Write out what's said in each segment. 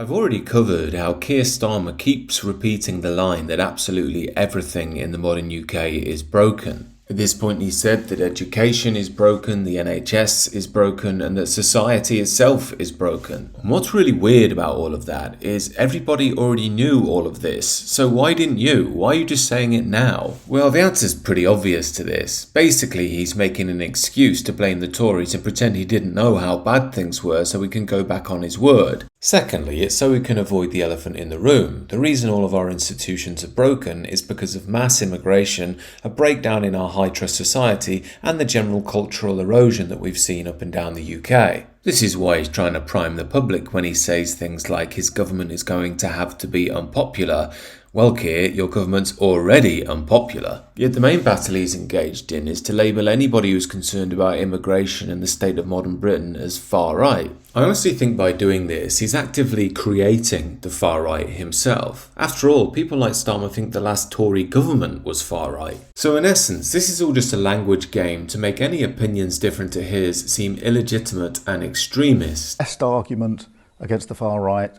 I've already covered how Keir Starmer keeps repeating the line that absolutely everything in the modern UK is broken. At this point he said that education is broken, the NHS is broken, and that society itself is broken. And what's really weird about all of that is everybody already knew all of this, so why didn't you? Why are you just saying it now? Well, the answer's pretty obvious to this. Basically, he's making an excuse to blame the Tories and pretend he didn't know how bad things were so he can go back on his word. Secondly, it's so we can avoid the elephant in the room. The reason all of our institutions are broken is because of mass immigration, a breakdown in our high-trust society, and the general cultural erosion that we've seen up and down the UK. This is why he's trying to prime the public when he says things like his government is going to have to be unpopular. Well, Keir, your government's already unpopular. Yet the main battle he's engaged in is to label anybody who's concerned about immigration and the state of modern Britain as far right. I honestly think by doing this, he's actively creating the far right himself. After all, people like Starmer think the last Tory government was far right. So in essence, this is all just a language game to make any opinions different to his seem illegitimate and extremist. Best argument against the far right,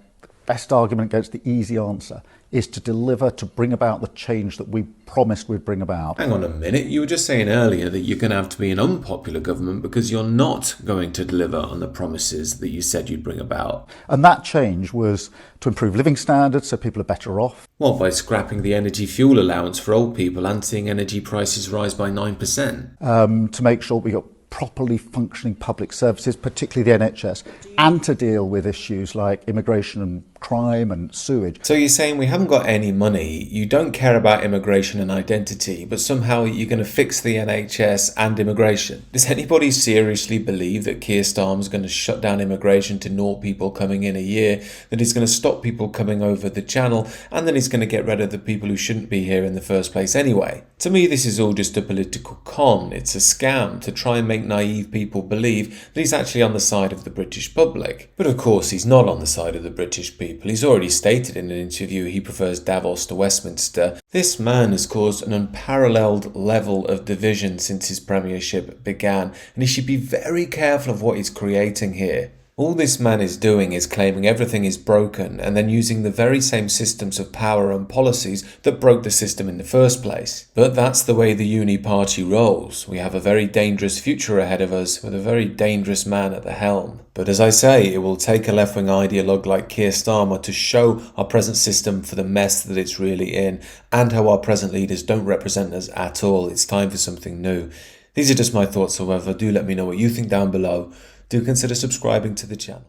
best argument against the easy answer is to deliver, to bring about the change that we promised we'd bring about. Hang on a minute, you were just saying earlier that you're going to have to be an unpopular government because you're not going to deliver on the promises that you said you'd bring about. And that change was to improve living standards so people are better off. Well, by scrapping the energy fuel allowance for old people and seeing energy prices rise by 9%. To make sure we got properly functioning public services, particularly the NHS, and to deal with issues like immigration and crime and sewage. So you're saying we haven't got any money, you don't care about immigration and identity, but somehow you're going to fix the NHS and immigration. Does anybody seriously believe that Keir Starmer's going to shut down immigration to 0 people coming in a year, that he's going to stop people coming over the channel, and then he's going to get rid of the people who shouldn't be here in the first place anyway? To me, this is all just a political con. It's a scam to try and make naive people believe that he's actually on the side of the British public. But of course, he's not on the side of the British people. He's already stated in an interview he prefers Davos to Westminster. This man has caused an unparalleled level of division since his premiership began, and he should be very careful of what he's creating here. All this man is doing is claiming everything is broken and then using the very same systems of power and policies that broke the system in the first place. But that's the way the uni party rolls. We have a very dangerous future ahead of us with a very dangerous man at the helm. But as I say, it will take a left-wing ideologue like Keir Starmer to show our present system for the mess that it's really in and how our present leaders don't represent us at all. It's time for something new. These are just my thoughts, however. Do let me know what you think down below. Do consider subscribing to the channel.